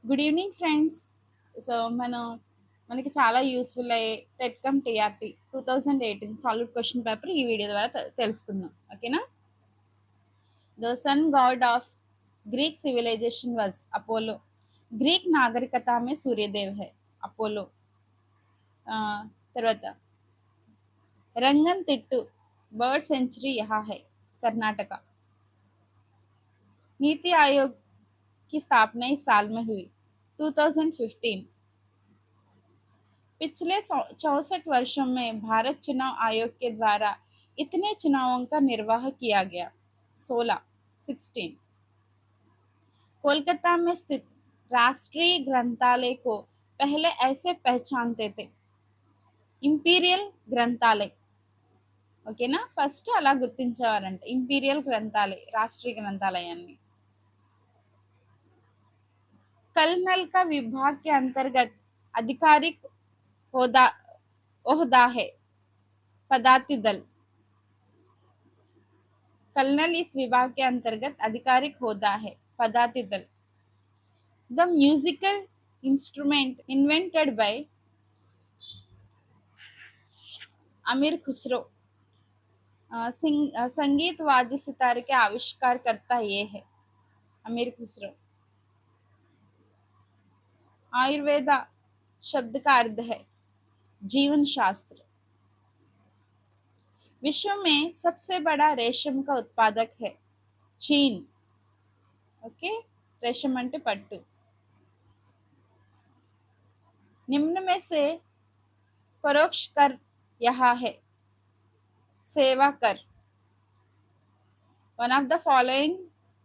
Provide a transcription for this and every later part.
Good evening friends. So, మనకి చాలా useful అయ్యే TET cum TRT 2018 solid question paper ఈ వీడియో ద్వారా తెలుసుకుందాం. ఓకేనా? The sun god of Greek civilisation was Apollo. Greek నాగరికత में सूर्यदेव है అపోలో. తర్వాత రంగన్ తిట్టు बर्ड सेंचुरी यहाँ है कर्नाटका. नीति आयोग की स्थापना इस साल में हुई 2015. पिछले 64 वर्षों में भारत चुनाव आयोग के द्वारा इतने चुनावों का निर्वाह किया गया 16 कोलकाता में स्थित राष्ट्रीय ग्रंथालय को पहले ऐसे पहचानते थे इंपीरियल ग्रंथालय. ఓకేనా? ఫస్ట్ అలా గుర్తించేవారంట ఇంపీరియల్ గ్రంథాలయ రాష్ట్రీయ గ్రంథాలయాన్ని. कलनल का विभाग के अंतर्गत आधिकारिक होदा ओहदा है पदाति दल. कर्नल इस विभाग के अंतर्गत आधिकारिक होदा है पदाति दल. The musical instrument invented by अमीर खुसरो. संगीत वाद्य सितारे के आविष्कार करता ये है अमीर खुसरो. आयुर्वेदा शब्द का अर्थ है जीवन शास्त्र. विश्व में सबसे बड़ा रेशम का उत्पादक है चीन. ओके, रेशम अंटे पट्टू. निम्न में से परोक्ष कर यहाँ है सेवा कर. One of the following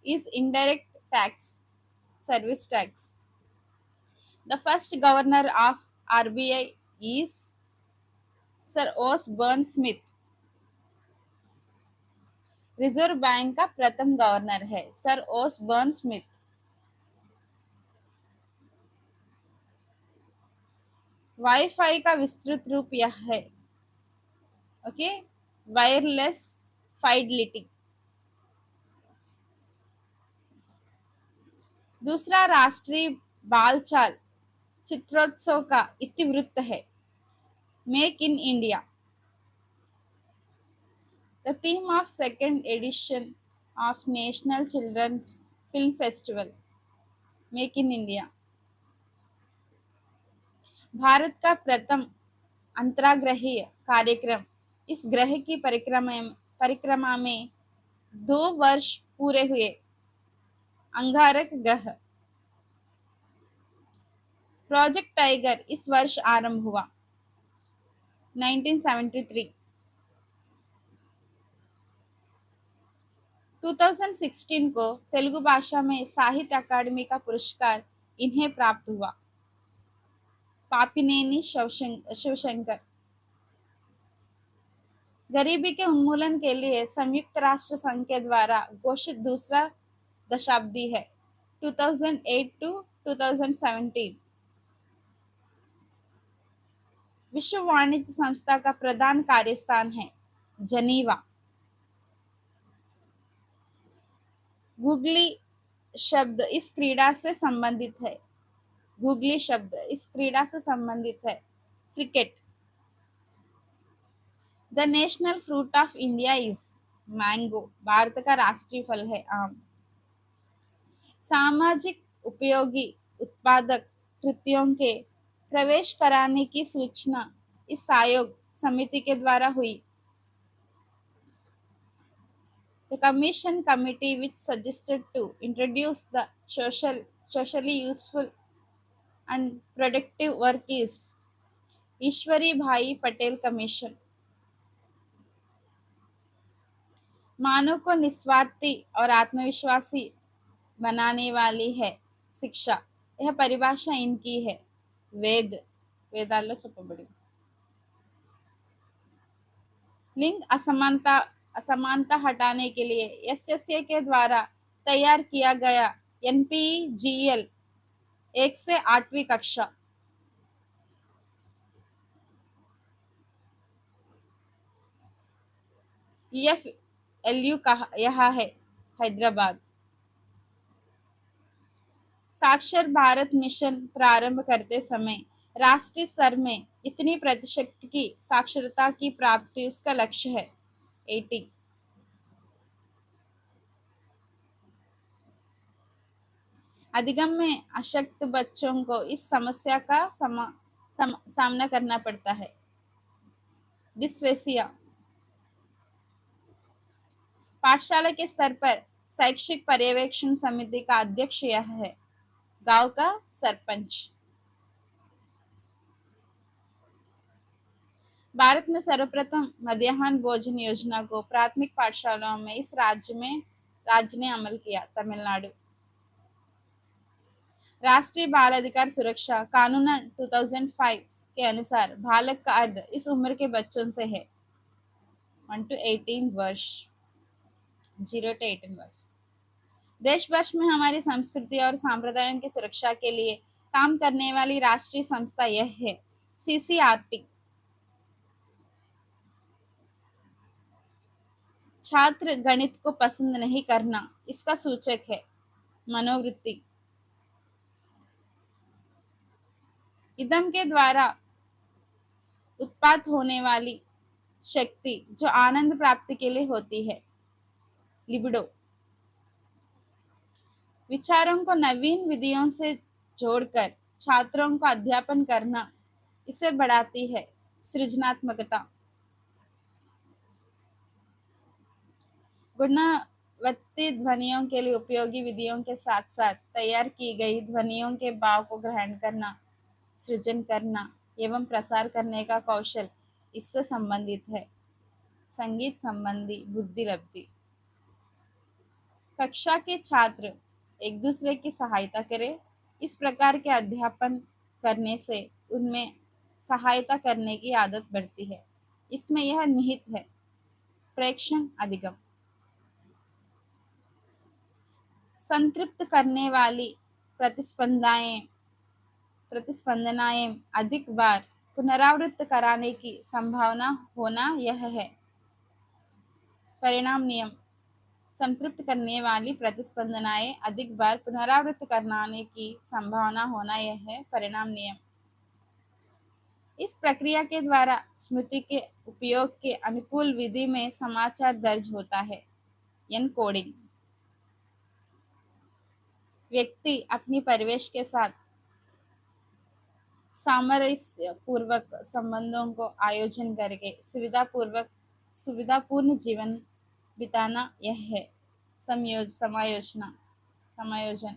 is indirect tax service tax. The first governor of RBI is sir ओस बर्न स्मिथ. रिजर्व बैंक का प्रथम गवर्नर है सर ओस बर्न स्मिथ. वाईफाई का विस्तृत रूप यह है. Okay, wireless fidelity. दूसरा राष्ट्रीय बाल चाल चित्रोत्सव का इतिवृत्त है make in India. The theme of second edition of national children's film festival make in India. Bharat का प्रथम अंतर्ग्रहीय कार्यक्रम इस ग्रह की परिक्रमा में 2 वर्ष पूरे हुए अंगारक ग्रह. प्रोजेक्ट टाइगर इस वर्ष आरंभ हुआ 1973. 2016 को तेलुगु भाषा में साहित्य अकादमी का पुरस्कार इन्हें प्राप्त हुआ पापिनेनी शिवशंकर. गरीबी के उन्मूलन के लिए संयुक्त राष्ट्र संघ के द्वारा घोषित दूसरा दशाब्दी है 2008 टू 2017. विश्व वाणिज्य संस्था का प्रधान कार्यस्थान है जनीवा. गूगली शब्द इस क्रीड़ा से संबंधित है गूगली शब्द इस क्रीड़ा से संबंधित है cricket. The national fruit of India is mango. Bharat का राष्ट्रीय फल है आम. सामाजिक उपयोगी उत्पादक कृतियों के प्रवेश कराने की सूचना इस आयोग समिति के द्वारा हुई. The commission committee which suggested to introduce the socially useful and productive work is ईश्वरी भाई पटेल कमीशन. मानव को निस्वार्थी और आत्मविश्वासी बनाने वाली है शिक्षा. यह परिभाषा इनकी है వేదాల్లో చెప్పబడింది. लिंग असमानता हटाने के लिए एसएसए के द्वारा तैयार किया गया एनपीजीएल 1 से 8वीं कक्षा. EFLU कहा यह है हैदराबाद. साक्षर भारत मिशन प्रारंभ करते समय राष्ट्रीय स्तर में इतनी प्रतिशत की साक्षरता की प्राप्ति उसका लक्ष्य है। 80। अधिगम में अशक्त बच्चों को इस समस्या का सामना करना पड़ता है। डिस्फेसिया। पाठशाला के स्तर पर शैक्षिक पर्यवेक्षण समिति का अध्यक्ष यह है, गांव का सरपंच। भारत में सर्वप्रथम मध्याह्न भोजन योजना को प्राथमिक पाठशालाओं में इस राज्य ने अमल किया, तमिलनाडु। राष्ट्रीय बाल अधिकार सुरक्षा कानून 2005 के अनुसार बालक का अर्थ इस उम्र के बच्चों से है 1 to 18 वर्ष, 0 to 18 वर्ष। देश भर में हमारी संस्कृति और संप्रदायों की सुरक्षा के लिए काम करने वाली राष्ट्रीय संस्था यह है, CCRT। छात्र गणित को पसंद नहीं करना इसका सूचक है, मनोवृत्ति। इदम के द्वारा उत्पाद होने वाली शक्ति जो आनंद प्राप्ति के लिए होती है, लिबिडो। विचारों को नवीन विधियों से जोड़कर छात्रों का अध्यापन करना इसे बढ़ाती है, सृजनात्मकता। गुणवत्ता ध्वनियों के लिए उपयोगी विधियों के साथ साथ तैयार की गई ध्वनियों के भाव को ग्रहण करना, सृजन करना एवं प्रसार करने का कौशल इससे संबंधित है, संगीत संबंधी बुद्धिलब्धि। कक्षा के छात्र एक दूसरे की सहायता करें, इस प्रकार के अध्यापन करने से उनमें सहायता करने की आदत बढ़ती है, इसमें यह निहित है, प्रेक्षण अधिगम। संतृप्त करने वाली प्रतिस्पंदनाएं अधिक बार पुनरावृत्त कराने की संभावना होना यह है, परिणाम नियम। संतृप्त करने वाली प्रतिस्पंदनाएं अधिक बार पुनरावृत्त कराने की संभावना होना यह है, परिणाम नियम। इस प्रक्रिया के द्वारा स्मृति के उपयोग के अनुकूल विधि में समाचार दर्ज होता है, एनकोडिंग। व्यक्ति अपनी परिवेश के साथ सामरस्य पूर्वक संबंधों को आयोजन करके सुविधापूर्ण जीवन बिताना यह है, समायोजन।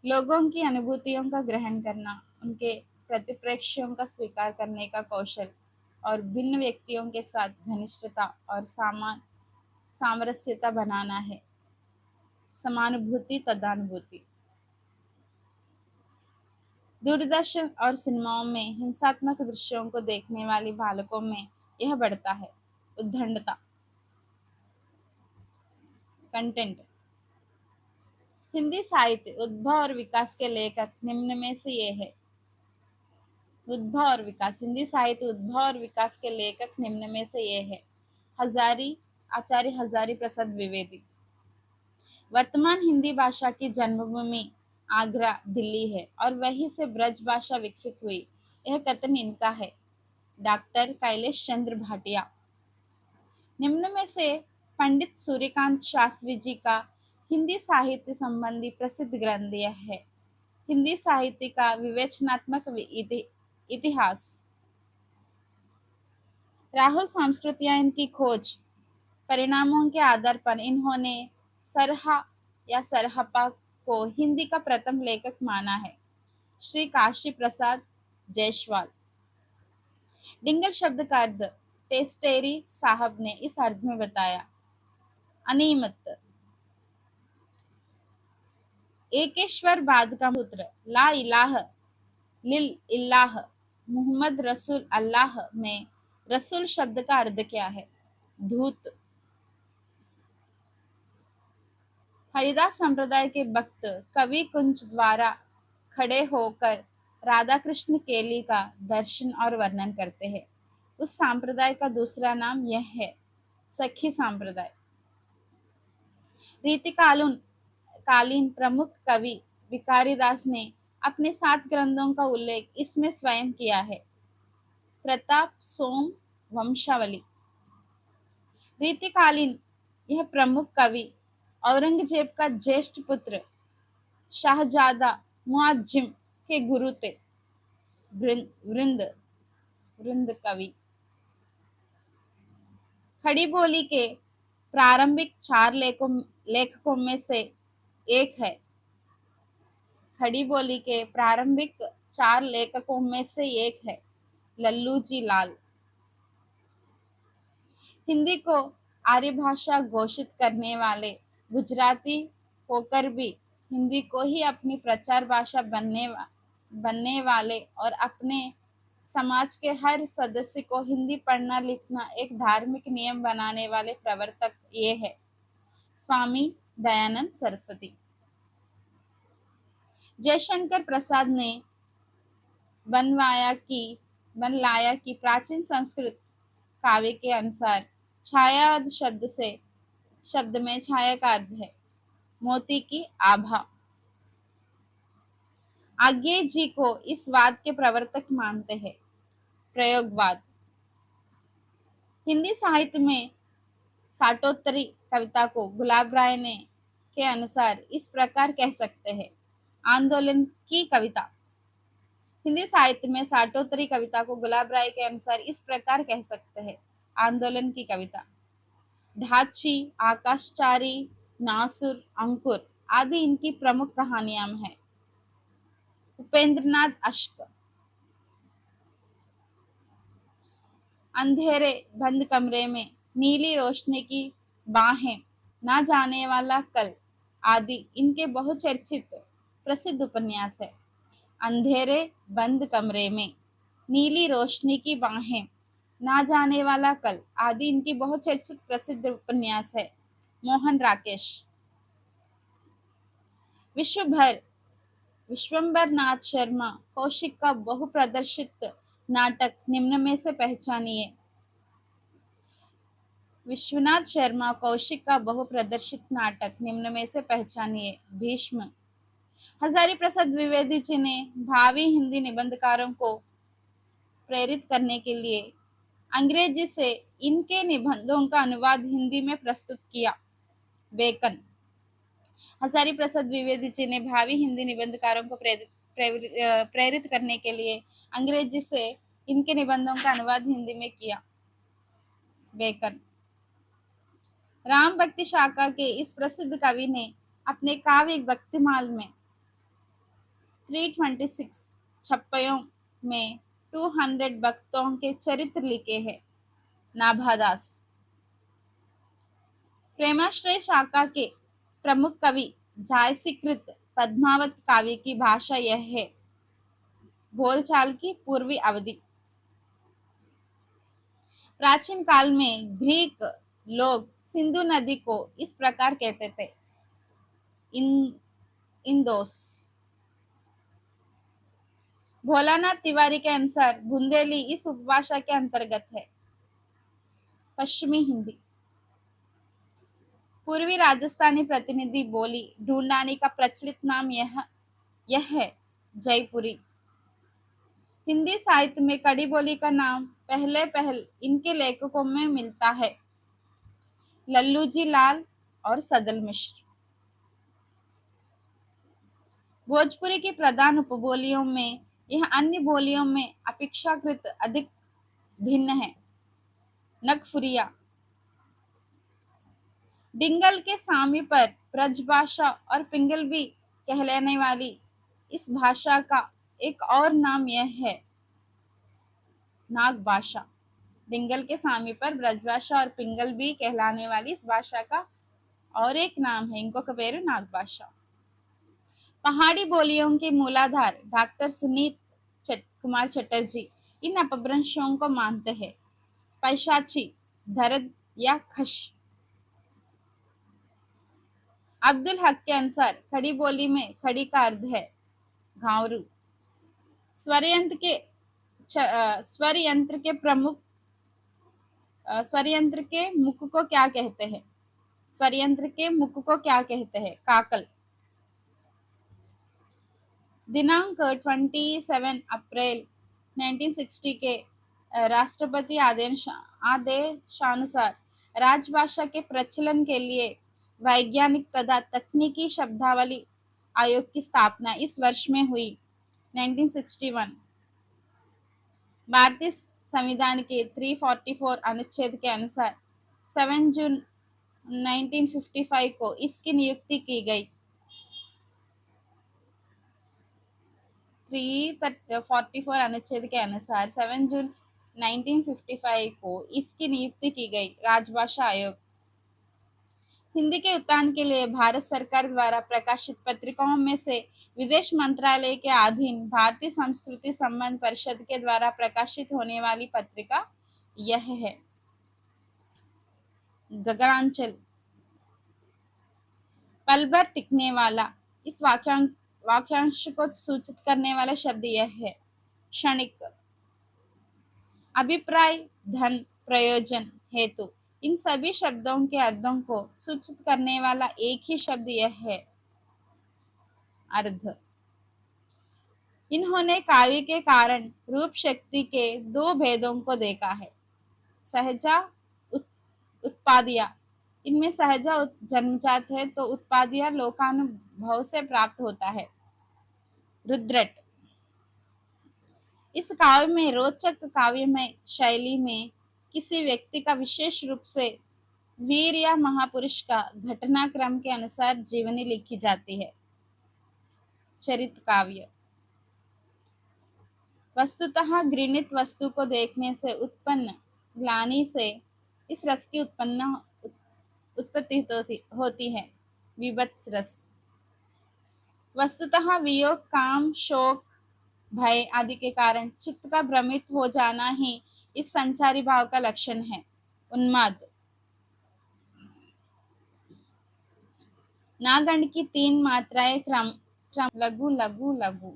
लोगों की अनुभूतियों का ग्रहण करना, उनके प्रतिप्रेक्ष्यों का स्वीकार करने का कौशल और भिन्न व्यक्तियों के साथ घनिष्ठता और सामरस्यता बनाना है, समानुभूति तदानुभूति। दूरदर्शन और सिनेमाओं में हिंसात्मक दृश्यों को देखने वाले बालकों में यह बढ़ता है, उद्दंडता। कंटेंट। हिंदी साहित्य उद्भव और विकास के लेखक निम्न में से ये है। उद्भव और विकास, हिंदी साहित्य उद्भव और विकास के लेखक निम्न में से ये है, आचार्य हजारी प्रसाद द्विवेदी। वर्तमान हिंदी भाषा की जन्मभूमि आगरा, दिल्ली है और वहीं से ब्रज भाषा विकसित हुई, यह कथन इनका है, डॉक्टर कैलेश चंद्र भाटिया। निम्न में से पंडित सूर्यकांत शास्त्री जी का हिंदी साहित्य संबंधी प्रसिद्ध ग्रंथ यह है, हिंदी साहित्य का विवेचनात्मक इतिहास। राहुल सांस्कृतियायन की खोज परिणामों के आधार पर इन्होंने सरहा या सरहपा को हिंदी का प्रथम लेखक माना है, श्री काशी प्रसाद जायसवाल। डिंगल शब्द का अर्थ टेस्टेरी साहब ने इस अर्थ में बताया, अनियमित। एकेश्वर बाद का पुत्र, ला इलाह लिल इल्लाह मुहम्मद रसूल अल्लाह में रसूल शब्द का अर्थ क्या है, धूत। हरिदास संप्रदाय के भक्त कवि कुंज द्वारा खड़े होकर राधा कृष्ण केली का दर्शन और वर्णन करते हैं, उस संप्रदाय का दूसरा नाम यह है, सखी संप्रदाय। कालीन प्रमुख कवि भिखारीदास ने अपने 7 ग्रंथों का उल्लेख इसमें स्वयं किया है। प्रताप सोम वंशावली। रीतिकालीन यह प्रमुख कवि औरंगजेब का ज्येष्ठ पुत्र शाहजादा मुआज्जिम के गुरु थे। वृंद वृंद कवि। खड़ी बोली के प्रारंभिक 4 लेखकों में से एक है। खड़ी बोली के प्रारंभिक 4 लेखकों में से एक है लल्लू जी लाल। हिंदी को आर्य भाषा घोषित करने वाले गुजराती होकर भी हिंदी को ही अपनी प्रचार भाषा बनने वाले और अपने समाज के हर सदस्य को हिंदी पढ़ना लिखना एक धार्मिक नियम बनाने वाले प्रवर्तक ये है स्वामी दयानंद सरस्वती। जयशंकर प्रसाद ने बनलाया की प्राचीन संस्कृत काव्य के अनुसार छाया शब्द में छाया का अर्थ है मोती की आभा। आज्ञे जी को इस वाद के प्रवर्तक मानते हैं। प्रयोगवाद। हिंदी साहित्य में साठोत्तरी कविता को गुलाब राय ने के अनुसार इस प्रकार कह सकते हैं आंदोलन की कविता। हिंदी साहित्य में साठोत्तरी कविता को गुलाब राय के अनुसार इस प्रकार कह सकते हैं आंदोलन की कविता। ढाची, आकाशचारी, नासुर, अंकुर आदि इनकी प्रमुख कहानियां हैं। उपेंद्रनाथ अश्क। अंधेरे बंद कमरे में नीली रोशनी की बाहें, ना जाने वाला कल आदि इनके बहुचर्चित प्रसिद्ध उपन्यास है। अंधेरे बंद कमरे में नीली रोशनी की बाहें, ना जाने वाला कल आदि इनकी बहुचर्चित प्रसिद्ध उपन्यास है। मोहन राकेश। विश्वंभर नाथ शर्मा कौशिक का बहुप्रदर्शित नाटक निम्न में से पहचानिए। विश्वनाथ शर्मा कौशिक का बहुप्रदर्शित नाटक निम्न में से पहचानिए। भीष्म। हजारी प्रसाद द्विवेदी जी ने भावी हिंदी निबंधकारों को प्रेरित करने के लिए अंग्रेजी से इनके निबंधों का अनुवाद हिंदी में प्रस्तुत किया। बेकन। हजारी प्रसाद द्विवेदी जी ने भावी हिंदी निबंधकारों को प्रेरित करने के लिए अंग्रेजी से इनके निबंधों का अनुवाद हिंदी में किया। बेकन। राम भक्ति शाखा के इस प्रसिद्ध कवि ने अपने काव्य भक्तिमाल में 326 छप्पयों में 200 भक्तों के चरित्र लिखे हैं। नाभादास। प्रेमाश्रय शाखा के प्रमुख कवि जायसीकृत पद्मावत काव्य की भाषा यह है बोलचाल की पूर्वी अवधि। प्राचीन काल में ग्रीक लोग सिंधु नदी को इस प्रकार कहते थे इंदोस। भोलानाथ तिवारी के अनुसार बुंदेली इस उपभाषा के अंतर्गत है। पश्चिमी हिंदी। पूर्वी राजस्थानी प्रतिनिधि बोली ढूंढानी का प्रचलित नाम यह है जयपुरी। हिंदी साहित्य में कड़ी बोली का नाम पहल इनके लेखकों में मिलता है लल्लू जी लाल और सदल मिश्र। भोजपुरी की प्रधान उपबोलियों में यह अन्य बोलियों में अपेक्षाकृत अधिक भिन्न है। नगफुरिया। डिंगल के सामी पर ब्रजभाषा और पिंगलबी कहलाने वाली इस भाषा का एक और नाम यह है नाग भाषा। डिंगल के सामी पर ब्रजभाषा और पिंगलबी कहलाने वाली इस भाषा का और एक नाम है इंको पेरू नाग भाषा। पहाड़ी बोलियों के मूलाधार डॉक्टर सुनीत कुमार चटर्जी इन अपभ्रंशों को मानते हैं पैशाची, धरद या खश। अब्दुल हक के अनुसार खड़ी बोली में खड़ी का अर्थ है घावरू। स्वर यंत्र के मुख को क्या कहते हैं? स्वर यंत्र के मुख को क्या कहते हैं? काकल। दिनांक 27 अप्रैल 1960 के राष्ट्रपति आदेशानुसार राजभाषा के प्रचलन के लिए वैज्ञानिक तथा तकनीकी शब्दावली आयोग की स्थापना इस वर्ष में हुई 1961। भारतीय संविधान के 344 अनुच्छेद के अनुसार 7 जून 1955 को इसकी नियुक्ति की गई। 344 अनुच्छेद के अनुसार 7 जून 1955 को इसकी नियुक्ति की गई। राजभाषा आयोग हिंदी के उत्थान के लिए भारत सरकार द्वारा प्रकाशित पत्रिकाओं में से विदेश मंत्रालय के अधीन भारतीय संस्कृति संबंध परिषद के द्वारा प्रकाशित होने वाली पत्रिका यह है। गगनांचल, पल भर टिकने वाला। इस वाक्यांश को सूचित करने वाला शब्द यह है। क्षणिक, अभिप्राय, धन, प्रयोजन, हेतु। इन सभी शब्दों के अर्थों को सूचित करने वाला एक ही शब्द यह है, अर्थ। इन्होंने काव्य के कारण रूप शक्ति के दो भेदों को देखा है, सहजा, उत्पादिया। इनमें सहजा जन्मजात है तो उत्पादिया लोकानुभव से प्राप्त होता है। रुद्रट, इस काव्य में रोचक काव्यमय शैली में किसी व्यक्ति का विशेष रूप से वीर या महापुरुष का घटनाक्रम के अनुसार जीवनी लिखी जाती है। चरित काव्य, वस्तुतः घृणित वस्तु को देखने से उत्पन्न ग्लानि से इस रस की उत्पत्ति होती है, विभत्स रस। वस्तुतः वियोग, काम, शोक, भय आदि के कारण चित्त का भ्रमित हो जाना ही इस संचारी भाव का लक्षण है, उन्माद। नागंड की 3 मात्राएं क्रम लघु लघु लघु।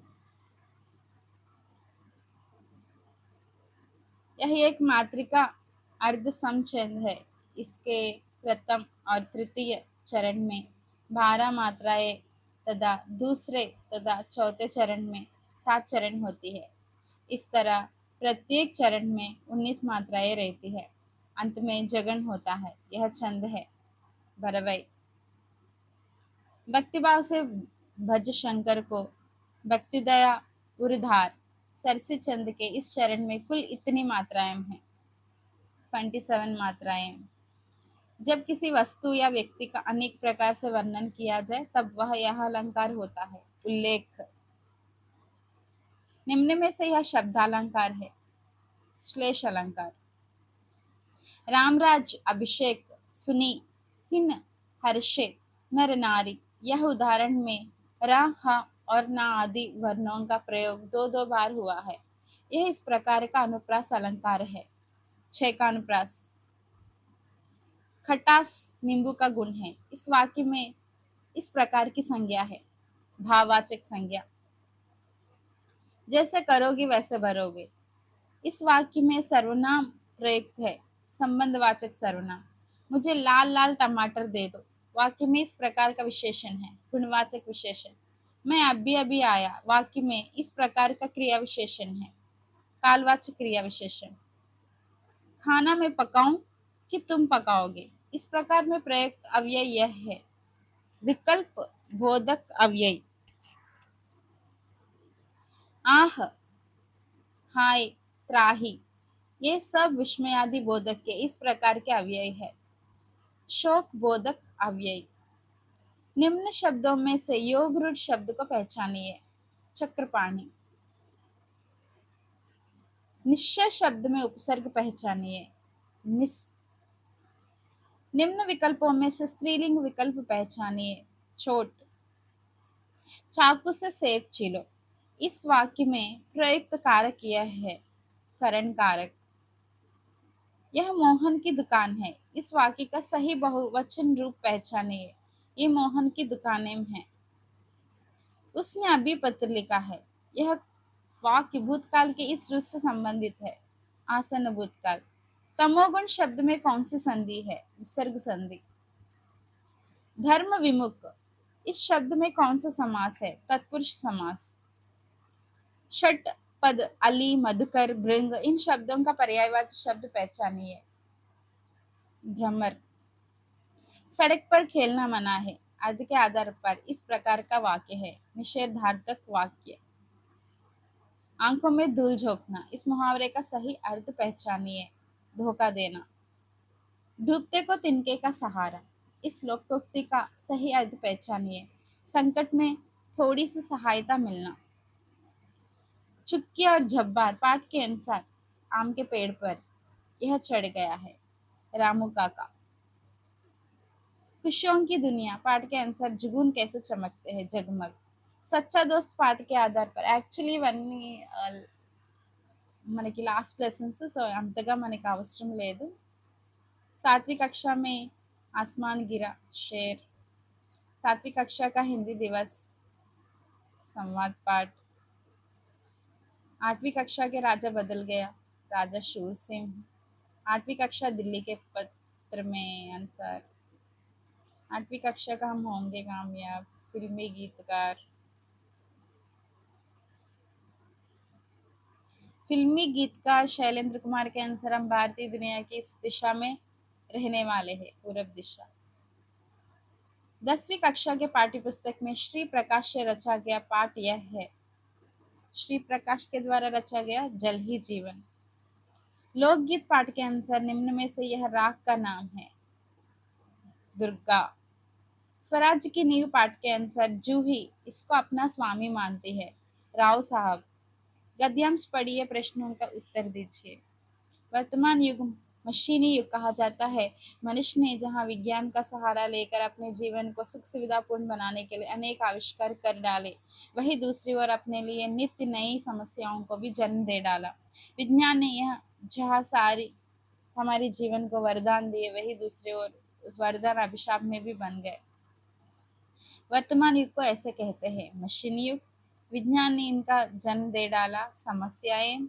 यह एक मात्रिका अर्ध समछंद है। इसके प्रथम और तृतीय चरण में 12 मात्राएं तथा दूसरे तथा चौथे चरण में 7 चरण होती है। इस तरह प्रत्येक चरण में 19 मात्राएं रहती है। अंत में जगन होता है। यह छंद है भरवई। भक्तिभाव से भज शंकर को, भक्ति दया उर्धार सरसी चंद के इस चरण में कुल इतनी मात्राएं हैं, 27 मात्राएं। जब किसी वस्तु या व्यक्ति का अनेक प्रकार से वर्णन किया जाए तब वह यह अलंकार होता है, उल्लेख। निम्न में से यह शब्दालंकार है, श्लेष अलंकार। रामराज, अभिषेक, सुनी, हिन, हर्षे, नर नारी। यह उदाहरण में र, ह और न आदि वर्णों का प्रयोग 2-2 बार हुआ है। यह इस प्रकार का अनुप्रास अलंकार है। 6 का अनुप्रास। खटास नींबू का गुण है। इस वाक्य में इस प्रकार की संज्ञा है, भाववाचक संज्ञा। जैसे करोगे वैसे भरोगे। इस वाक्य में सर्वनाम प्रयुक्त है, संबंधवाचक सर्वनाम। मुझे लाल लाल टमाटर दे दो। वाक्य में इस प्रकार का विशेषण है, गुणवाचक विशेषण। मैं अभी अभी आया। वाक्य में इस प्रकार का क्रिया विशेषण है, कालवाचक क्रिया विशेषण। खाना मैं पकाऊं कि तुम पकाओगे। इस प्रकार में प्रयुक्त अव्यय यह है, विकल्प बोधक अव्यय। आह, हाय, त्राही, ये सब विस्मयादि बोधक के इस प्रकार के अव्यय है। शोक बोधक अव्यय। निम्न शब्दों में से योग रूढ़ शब्द को पहचानिए। चक्रपाणी। निश्चय शब्द में उपसर्ग पहचानिए। निस। निम्न विकल्पों में से स्त्रीलिंग विकल्प पहचानिए। छोट। चाकू से सेब छीलो। इस वाक्य में प्रयुक्त कारक यह है, करण कारक। यह मोहन की दुकान है। इस वाक्य का सही बहुवचन रूप पहचानिए। ये मोहन की दुकानें हैं। उसने अभी पत्र लिखा है। यह वाक्य भूतकाल के इस रूप से संबंधित है, आसन्न भूतकाल। तमोगुण शब्द में कौन सी संधि है, विसर्ग संधि। धर्म विमुख, इस शब्द में कौन सा समास है, तत्पुरुष समास। षट पद, अली, मधुकर, भृंग, इन शब्दों का पर्यायवाची शब्द पहचानिए। भ्रमर। सड़क पर खेलना मना है, आदि के आधार पर इस प्रकार का वाक्य है। निषेधार्थक वाक्य। आंखों में धूल झोंकना, इस मुहावरे का सही अर्थ पहचानिए। धोखा देना। डूबते को तिनके का सहारा, इस लोकोक्ति का सही अर्थ पहचानिए। संकट में थोड़ी सी सहायता मिलना। चुक्की और झब्बार, पाठ के अनुसार आम के पेड़ पर यह चढ़ गया है। रामू काका। खुशियों की दुनिया, पाठ के अनुसार जुगून कैसे चमकते हैं, जगमग। सच्चा दोस्त, पाठ के आधार पर యాక్చువల్లీ ఇవన్నీ మనకి లాస్ట్ లెసన్స్, సో అంతగా మనకి అవసరం లేదు। सातवीं कक्षा में आसमान गिरा, शेर। सातवीं कक्षा का हिंदी दिवस, संवाद पाठ। आठवीं कक्षा के राजा बदल गया, राजा शूर सिंह। आठवीं कक्षा दिल्ली के पत्र में अनुसार। आठवीं कक्षा का हम होंगे कामयाब, फिल्मी गीतकार। फिल्मी गीतकार शैलेंद्र कुमार के अनुसार हम भारतीय दुनिया की इस दिशा में रहने वाले हैं, पूरब दिशा। 10वीं कक्षा के पाठ्य पुस्तक में श्री प्रकाश से रचा गया पाठ यह है। श्री प्रकाश के द्वारा रचा गया जल ही जीवन। लोकगीत पाठ के अनुसार निम्न में से यह राग का नाम है। दुर्गा। स्वराज्य की नींव पाठ के अनुसार जूही इसको अपना स्वामी मानती है। राव साहब। गद्यांश पढ़िए, प्रश्नों का उत्तर दीजिए। वर्तमान युग मशीनी युग कहा जाता है। मनुष्य ने जहाँ विज्ञान का सहारा लेकर अपने जीवन को सुख सुविधापूर्ण बनाने के लिए अनेक आविष्कार कर डाले, वही दूसरी ओर अपने लिए नित्य नई समस्याओं को भी जन्म दे डाला। विज्ञान ने यह जहाँ सारी हमारे जीवन को वरदान दिए, वही दूसरी ओर उस वरदान अभिशाप में भी बन गए। वर्तमान युग को ऐसे कहते हैं मशीनी युग। विज्ञान ने इनका जन्म दे डाला। समस्याएं,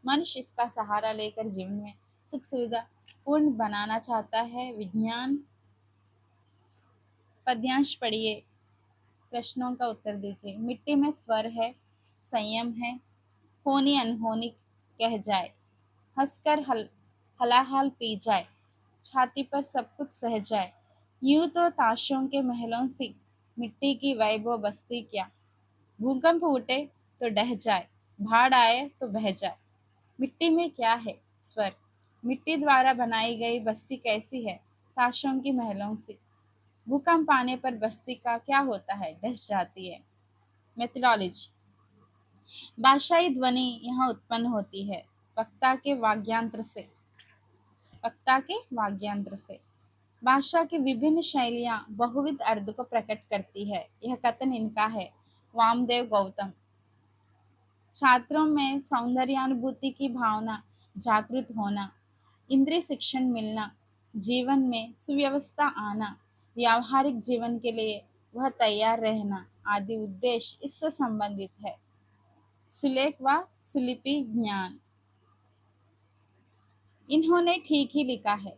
मनुष्य इसका सहारा लेकर जीवन में सुख सुविधा पूर्ण बनाना चाहता है। विज्ञान। पद्यांश पढ़िए, प्रश्नों का उत्तर दीजिए। मिट्टी में स्वर है, संयम है, होनी अनहोनी कह जाए, हंसकर हलाहाल पी जाए, छाती पर सब कुछ सह जाए। यूं तो ताशों के महलों से मिट्टी की वैभव बस्ती क्या। भूकंप उठे तो डह जाए, बाढ़ आए तो बह जाए। मिट्टी में क्या है, स्वर। मिट्टी द्वारा बनाई गई बस्ती कैसी है, ताशों की महलों से। भूकंप आने पर बस्ती का क्या होता है, डस जाती है। मेथोडोलॉजी। भाषाई ध्वनि यहाँ उत्पन्न होती है वक्ता के वाग्यंत्र से। वक्ता के वाग्यंत्र से। भाषा की विभिन्न शैलियाँ बहुविध अर्थ को प्रकट करती है। यह कथन इनका है, वामदेव गौतम। छात्रों में सौंदर्यानुभूति की भावना जागृत होना, इंद्रिय शिक्षण मिलना, जीवन में सुव्यवस्था आना, व्यावहारिक जीवन के लिए वह तैयार रहना आदि उद्देश्य इससे संबंधित है। सुलेख व सुलिपि ज्ञान। इन्होंने ठीक ही लिखा है।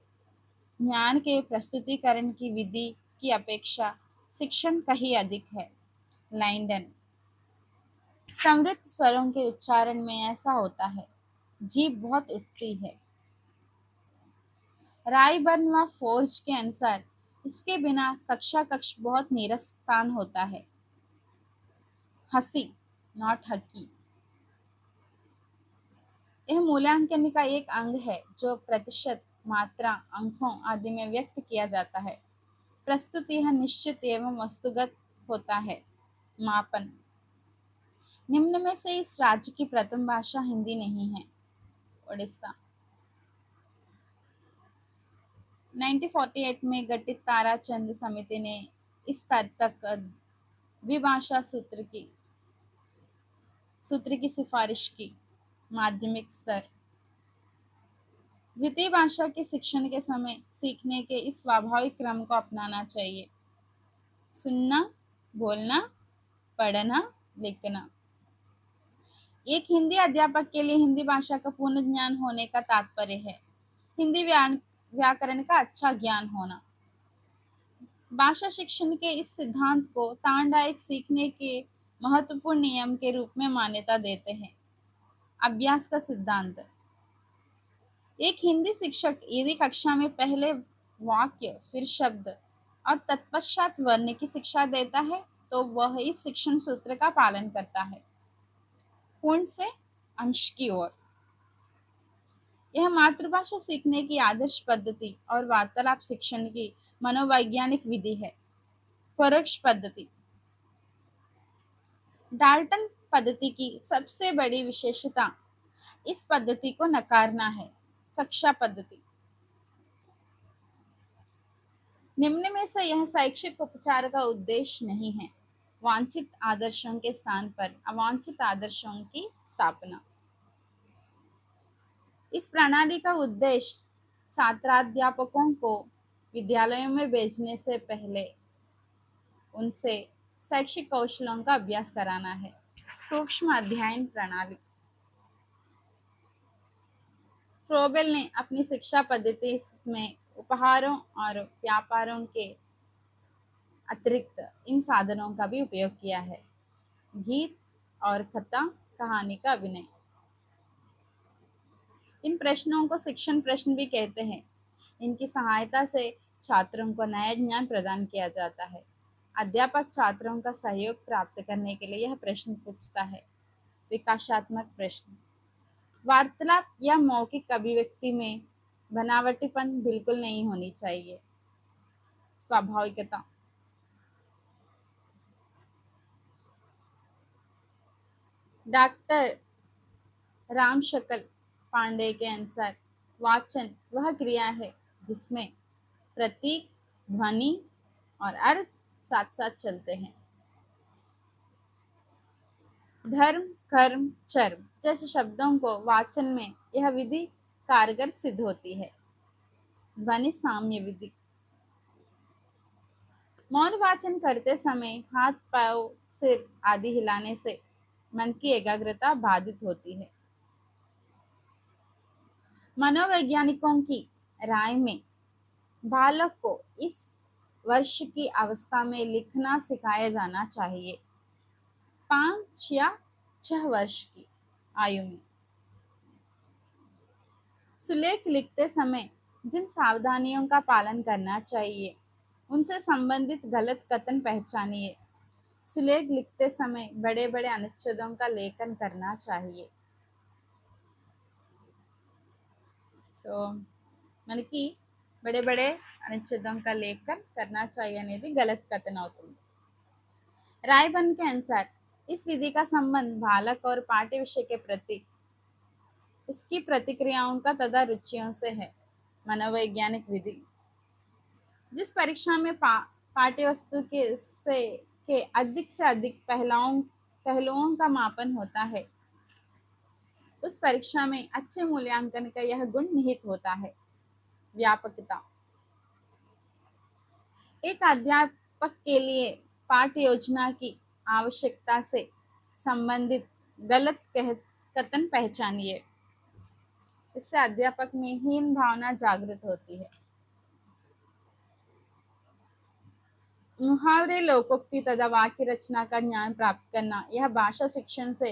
ज्ञान के प्रस्तुतिकरण की विधि की अपेक्षा शिक्षण कहीं अधिक है। लाइंडन। समृद्ध स्वरों के उच्चारण में ऐसा होता है, जीभ बहुत उठती है। रायबर्न व फोर्ज के अनुसार इसके बिना कक्षा कक्ष बहुत नीरस स्थान होता है। हंसी, नॉट हकी। यह मूल्यांकन का एक अंग है जो प्रतिशत, मात्रा, अंकों आदि में व्यक्त किया जाता है। प्रस्तुत यह निश्चित एवं वस्तुगत होता है। मापन। निम्न में से इस राज्य की प्रथम भाषा हिंदी नहीं है। उड़ीसा। 1948 में गठित ताराचंद समिति ने इस स्तर तक द्विभाषा सूत्र की सिफारिश की। माध्यमिक स्तर। द्वितीय भाषा के शिक्षण के समय सीखने के इस स्वाभाविक क्रम को अपनाना चाहिए। सुनना, बोलना, पढ़ना, लिखना। एक हिंदी अध्यापक के लिए हिंदी भाषा का पूर्ण ज्ञान होने का तात्पर्य है हिंदी व्याकरण का अच्छा ज्ञान होना। भाषा शिक्षण के इस सिद्धांत को तांडायिक सीखने के महत्वपूर्ण नियम के रूप में मान्यता देते हैं। अभ्यास का सिद्धांत। एक हिंदी शिक्षक यदि कक्षा में पहले वाक्य, फिर शब्द और तत्पश्चात वर्ण की शिक्षा देता है तो वह इस शिक्षण सूत्र का पालन करता है। पूर्ण से अंश की ओर। यह मातृभाषा सीखने की आदर्श पद्धति और वार्तालाप शिक्षण की मनोवैज्ञानिक विधि है। परोक्ष पद्धति। डाल्टन पद्धति की सबसे बड़ी विशेषता इस पद्धति को नकारना है। कक्षा पद्धति। निम्न में से यह शैक्षिक उपचार का उद्देश्य नहीं है। वांछित आदर्शों के स्थान पर अवांछित आदर्शों की स्थापना। इस प्रणाली का उद्देश्य छात्राध्यापकों को विद्यालयों में भेजने से पहले उनसे शैक्षिक कौशलों का अभ्यास कराना है। सूक्ष्म अध्ययन प्रणाली। फ्रोबेल ने अपनी शिक्षा पद्धति में उपहारों और व्यापारों के अतिरिक्त इन साधनों का भी उपयोग किया है। गीत और कथा, कहानी का अभिनय। इन प्रश्नों को शिक्षण प्रश्न भी कहते हैं। इनकी सहायता से छात्रों को नया ज्ञान प्रदान किया जाता है। अध्यापक छात्रों का सहयोग प्राप्त करने के लिए यह प्रश्न पूछता है। विकासात्मक प्रश्न। वार्तालाप या मौखिक अभिव्यक्ति में बनावटीपन बिल्कुल नहीं होनी चाहिए। स्वाभाविकता। डॉक्टर रामशकल पांडे के अनुसार वाचन वह क्रिया है जिसमें प्रतीक, ध्वनि और अर्थ साथ साथ चलते हैं। धर्म, कर्म, चर्म जैसे शब्दों को वाचन में यह विधि कारगर सिद्ध होती है। ध्वनि साम्य विधि। मौन वाचन करते समय हाथ, पांव, सिर आदि हिलाने से मन की एकाग्रता बाधित होती है। मनोवैज्ञानिकों की राय में बालक को इस वर्ष की अवस्था में लिखना सिखाया जाना चाहिए। 5 या 6 वर्ष की आयु में। सुलेख लिखते समय जिन सावधानियों का पालन करना चाहिए उनसे संबंधित गलत कथन पहचानिए। सुलेख लिखते समय बड़े बड़े अनुच्छेदों का लेखन करना चाहिए। మనకి बड़े बड़े अनुच्छेदों का लेखन करना चाहिए అనేది गलत कथन అవుతుంది। रायबन के अनुसार इस विधि का संबंध बालक और पाठ्य विषय के प्रति उसकी प्रतिक्रियाओं का तथा रुचियों से है। मनोवैज्ञानिक विधि। जिस परीक्षा में पाठ्य वस्तु के अधिक से अधिक पहलुओं का मापन होता है उस परीक्षा में अच्छे मूल्यांकन का यह गुण निहित होता है। व्यापकता। एक अध्यापक के लिए पाठ्य योजना की आवश्यकता से संबंधित गलत कथन पहचानिए। इससे अध्यापक में हीन भावना जागृत होती है। मुहावरे, लोकोक्ति तथा वाक्य रचना का ज्ञान प्राप्त करना यह भाषा शिक्षण से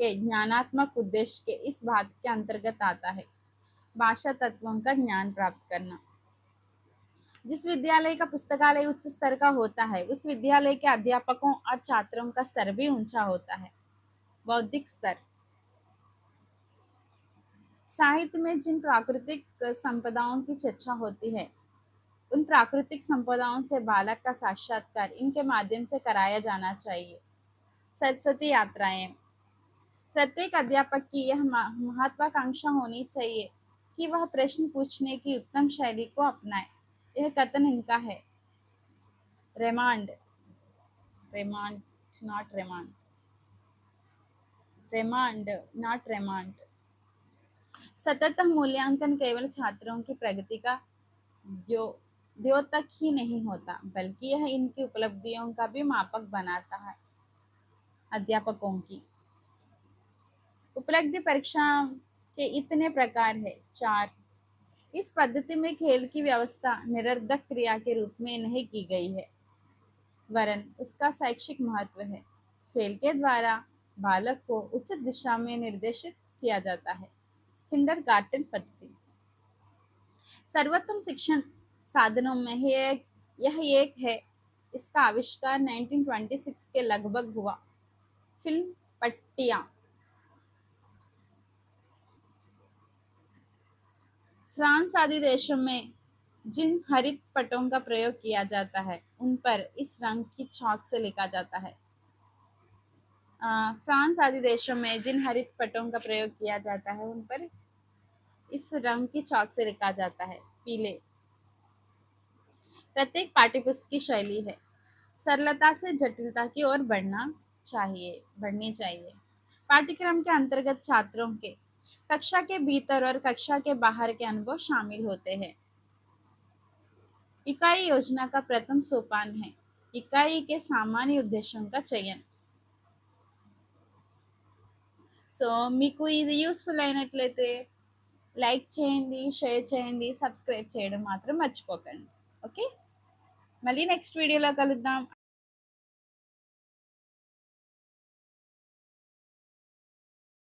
के ज्ञानात्मक उद्देश्य के इस बात के अंतर्गत आता है। भाषा तत्वों का ज्ञान प्राप्त करना। जिस विद्यालय का पुस्तकालय उच्च स्तर का होता है उस विद्यालय के अध्यापकों और छात्रों का स्तर भी ऊंचा होता है। बौद्धिक स्तर। साहित्य में जिन प्राकृतिक संपदाओं की चर्चा होती है उन प्राकृतिक संपदाओं से बालक का साक्षात्कार इनके माध्यम से कराया जाना चाहिए। सरस्वती यात्राएं। प्रत्येक अध्यापक की यह महत्वाकांक्षा होनी चाहिए कि वह प्रश्न पूछने की उत्तम शैली को अपनाए। यह कथन इनका है। रेमांड रेमांड नॉट रेमांड रेमांड नॉट रेमांड। सतत मूल्यांकन केवल छात्रों की प्रगति का द्योतक ही नहीं होता बल्कि यह इनकी उपलब्धियों का भी मापक बनाता है। अध्यापकों की उपलब्धि परीक्षा के इतने प्रकार है 4। इस पद्धति में खेल की व्यवस्था निरर्धक क्रिया के रूप में नहीं की गई है वरन उसका शैक्षिक महत्व है। खेल के द्वारा बालक को उचित दिशा में निर्देशित किया जाता है। किंडरगार्टन पद्धति सर्वोत्तम शिक्षण साधनों में यह एक है। इसका आविष्कार 1926 के लगभग हुआ। फिल्म पट्टियां फ्रांस आदि देशों में जिन हरित पटों का प्रयोग किया जाता है उन पर इस रंग की चौक से लिखा जाता है। फ्रांस आदि देशों में जिन हरित पटों का प्रयोग किया जाता है उन पर इस रंग की चौक से लिखा जाता है पीले। प्रत्येक पाठ्यपुस्तक की शैली है। सरलता से जटिलता की ओर बढ़नी चाहिए। पाठ्यक्रम के अंतर्गत छात्रों के कक्षा के भीतर और कक्षा के बाहर के अनुभव शामिल होते हैं। इकाई योजना का प्रथम सोपान है इकाई के सामान्य उद्देश्यों का चयन। సో మీకు ఇది యూస్ఫుల్ అయినట్లయితే లైక్ చేయండి, షేర్ చేయండి, సబ్స్క్రైబ్ చేయడం మాత్రం మర్చిపోకండి. ఓకే, మళ్ళీ నెక్స్ట్ వీడియోలో కలుద్దాం.